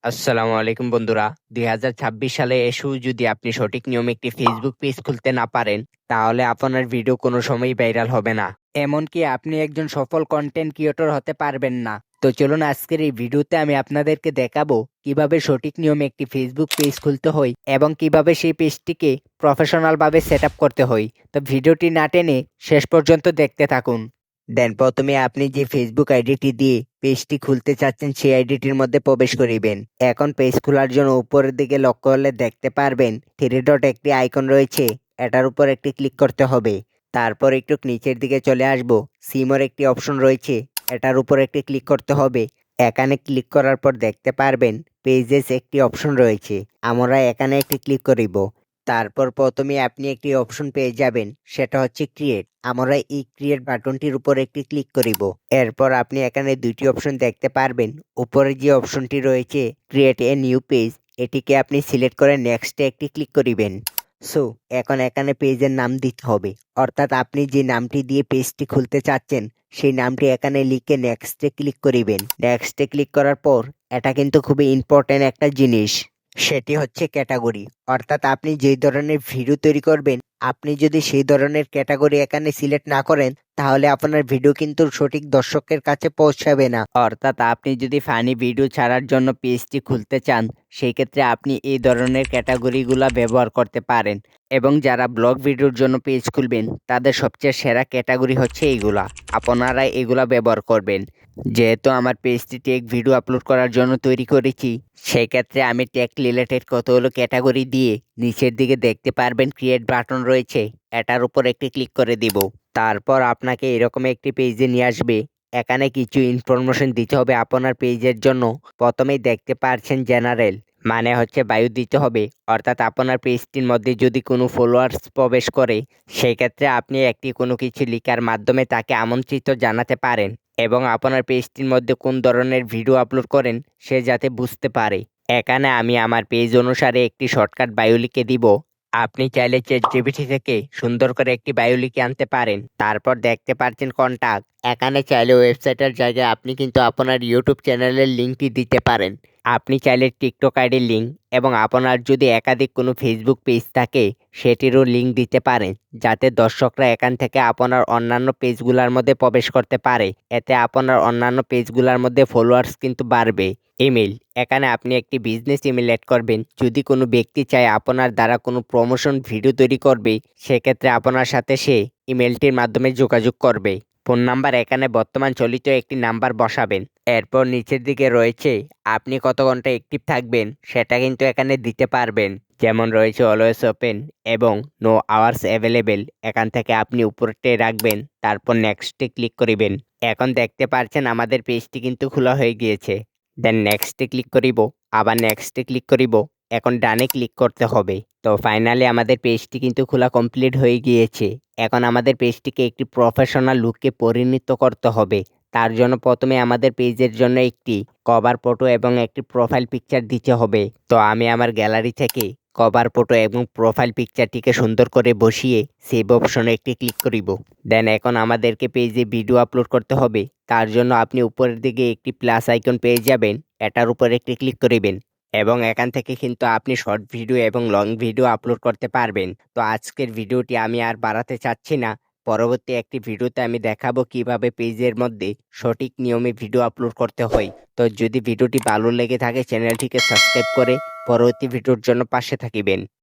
আসসালামু আলাইকুম বন্ধুরা। 2026 সালে এসেও যদি আপনি সঠিক নিয়মে একটি ফেসবুক পেজ খুলতে না পারেন, তাহলে আপনার ভিডিও কোনো সময়ই ভাইরাল হবে না। এমনকি আপনি একজন সফল কন্টেন্ট ক্রিয়েটর হতে পারবেন না। তো চলুন আজকের এই ভিডিওতে আমি আপনাদেরকে দেখাবো কিভাবে সঠিক নিয়মে একটি ফেসবুক পেজ খুলতে হয় এবং কিভাবে সেই পেজটিকে প্রফেশনালভাবে সেট আপ করতে হয়। তো ভিডিওটি না টেনে শেষ পর্যন্ত দেখতে থাকুন। প্রথমে আপনি যে ফেসবুক আইডিটি দিয়ে পেজটি খুলতে চাচ্ছেন সেই আইডিটির মধ্যে প্রবেশ করিবেন। এখন পেজ খোলার জন্য উপরের দিকে লক্ষ্য করলে দেখতে পারবেন থ্রি ডট একটি আইকন রয়েছে, এটার উপর একটি ক্লিক করতে হবে। তারপর একটু নিচের দিকে চলে আসব, সিমোর একটি অপশন রয়েছে, এটার উপর একটি ক্লিক করতে হবে। এখানে ক্লিক করার পর দেখতে পারবেন পেজেস একটি অপশন রয়েছে, আমরা এখানে একটি ক্লিক করিব। তারপর প্রথমে আপনি একটি অপশন পেয়ে যাবেন, সেটা হচ্ছে ক্রিয়েট। আমরা এই ক্রিয়েট বাটনটির উপর একটি ক্লিক করিব। এরপর আপনি এখানে দুইটি অপশন দেখতে পারবেন। উপরে যে অপশনটি রয়েছে ক্রিয়েট এ নিউ পেজ, এটিকে আপনি সিলেক্ট করে নেক্সটে একটি ক্লিক করিবেন। সো এখন এখানে পেজের নাম দিতে হবে, অর্থাৎ আপনি যে নামটি দিয়ে পেজটি খুলতে চাচ্ছেন সেই নামটি এখানে লিখে নেক্সটে ক্লিক করিবেন। নেক্সটে ক্লিক করার পর এটা কিন্তু খুবই ইম্পর্টেন্ট একটা জিনিস, সেটি হচ্ছে ক্যাটাগরি। অর্থাৎ আপনি যেই ধরনের ভিডিও তৈরি করবেন, আপনি যদি সেই ধরনের ক্যাটাগরি এখানে সিলেক্ট না করেন, তাহলে আপনার ভিডিও কিন্তু সঠিক দর্শকের কাছে পৌঁছাবে না। অর্থাৎ আপনি যদি ফানি ভিডিও ছাড়ার জন্য পেজটি খুলতে চান, সেই ক্ষেত্রে আপনি এই ধরনের ক্যাটাগরিগুলো ব্যবহার করতে পারেন। এবং যারা ব্লগ ভিডিওর জন্য পেজ খুলবেন, তাদের সবচেয়ে সেরা ক্যাটাগরি হচ্ছে এইগুলা। আপনারা এগুলা ব্যবহার করবেন। যেহেতু আমার পেজটি টেক ভিডিও আপলোড করার জন্য তৈরি করেছি, সেই ক্ষেত্রে আমি টেক রিলেটেড কতগুলো ক্যাটাগরি দিয়ে নিচের দিকে দেখতে পারবেন ক্রিয়েট বাটন রয়েছে, এটার উপর একটি ক্লিক করে দিব। তারপর আপনাকে এরকম একটি পেজে নিয়ে আসবে। এখানে কিছু ইনফরমেশন দিতে হবে আপনার পেজের জন্য। প্রথমেই দেখতে পাচ্ছেন জেনারেল, মানে হচ্ছে বায়ু দিতে হবে। অর্থাৎ আপনার পেজটির মধ্যে যদি কোনো ফলোয়ার্স প্রবেশ করে, সেই ক্ষেত্রে আপনি একটি কোনো কিছু লেখার মাধ্যমে তাকে আমন্ত্রিত জানাতে পারেন এবং আপনার পেজটির মধ্যে কোন ধরনের ভিডিও আপলোড করেন সে যাতে বুঝতে পারে। এখানে আমি আমার পেজ অনুসারে একটি শর্টকাট বায়ো লিখে দিব। আপনি চাইলে চ্যাটজিপিটি থেকে সুন্দর করে একটি বায়ো লিখে আনতে পারেন। তারপর দেখতে পাচ্ছেন কন্টাক্ট, এখানে চাইলে ওয়েবসাইটের জায়গায় আপনি কিন্তু আপনার ইউটিউব চ্যানেলের লিঙ্কটি দিতে পারেন। আপনি চাইলে টিকটক আইডির লিঙ্ক এবং আপনার যদি একাধিক কোনো ফেসবুক পেজ থাকে সেটিরও লিঙ্ক দিতে পারেন, যাতে দর্শকরা এখান থেকে আপনার অন্যান্য পেজগুলোর মধ্যে প্রবেশ করতে পারে। এতে আপনার অন্যান্য পেজগুলোর মধ্যে ফলোয়ার্স কিন্তু বাড়বে। ইমেল, এখানে আপনি একটি বিজনেস ইমেল অ্যাড করবেন। যদি কোনো ব্যক্তি চায় আপনার দ্বারা কোনো প্রমোশন ভিডিও তৈরি করবে, সেক্ষেত্রে আপনার সাথে সে ইমেলটির মাধ্যমে যোগাযোগ করবে। ফোন নাম্বার, এখানে বর্তমান চলিত একটি নাম্বার বসাবেন। এরপর নিচের দিকে রয়েছে আপনি কত ঘন্টা অ্যাক্টিভ থাকবেন, সেটা কিন্তু এখানে দিতে পারবেন। যেমন রয়েছে অলওয়েজ ওপেন এবং নো আওয়ার্স অ্যাভেলেবেল, এখান থেকে আপনি উপরটায় রাখবেন। তারপর নেক্সটে ক্লিক করিবেন। এখন দেখতে পাচ্ছেন আমাদের পেজটি কিন্তু খোলা হয়ে গিয়েছে। দেন নেক্সটে ক্লিক করিব, আবার নেক্সটে ক্লিক করিব। এখন ডানে ক্লিক করতে হবে। তো ফাইনালি আমাদের পেজটি কিন্তু খোলা কমপ্লিট হয়ে গিয়েছে। এখন আমাদের পেজটিকে একটি প্রফেশনাল লুকে পরিণত করতে হবে। তার জন্য প্রথমে আমাদের পেজের জন্য একটি কভার ফটো এবং একটি প্রোফাইল পিকচার দিতে হবে। তো আমি আমার গ্যালারি থেকে কভার ফটো এবং প্রোফাইল পিকচারটিকে সুন্দর করে বসিয়ে সেভ অপশনে একটি ক্লিক করিব। দেন এখন আমাদেরকে পেজে ভিডিও আপলোড করতে হবে। তার জন্য আপনি উপরের দিকে একটি প্লাস আইকন পেয়ে যাবেন, এটার উপর একটি ক্লিক করিবেন এবং এখান থেকে কিন্তু আপনি শর্ট ভিডিও এবং লং ভিডিও আপলোড করতে পারবেন। তো আজকের ভিডিওটি আমি আর বাড়াতে চাচ্ছি না। পরবর্তী একটি ভিডিওতে আমি দেখাবো কিভাবে পেজের মধ্যে সঠিক নিয়মে ভিডিও আপলোড করতে হয়। তো যদি ভিডিওটি ভালো লেগে থাকে চ্যানেলটিকে সাবস্ক্রাইব করে পরবর্তী ভিডিওর জন্য পাশে থাকিবেন।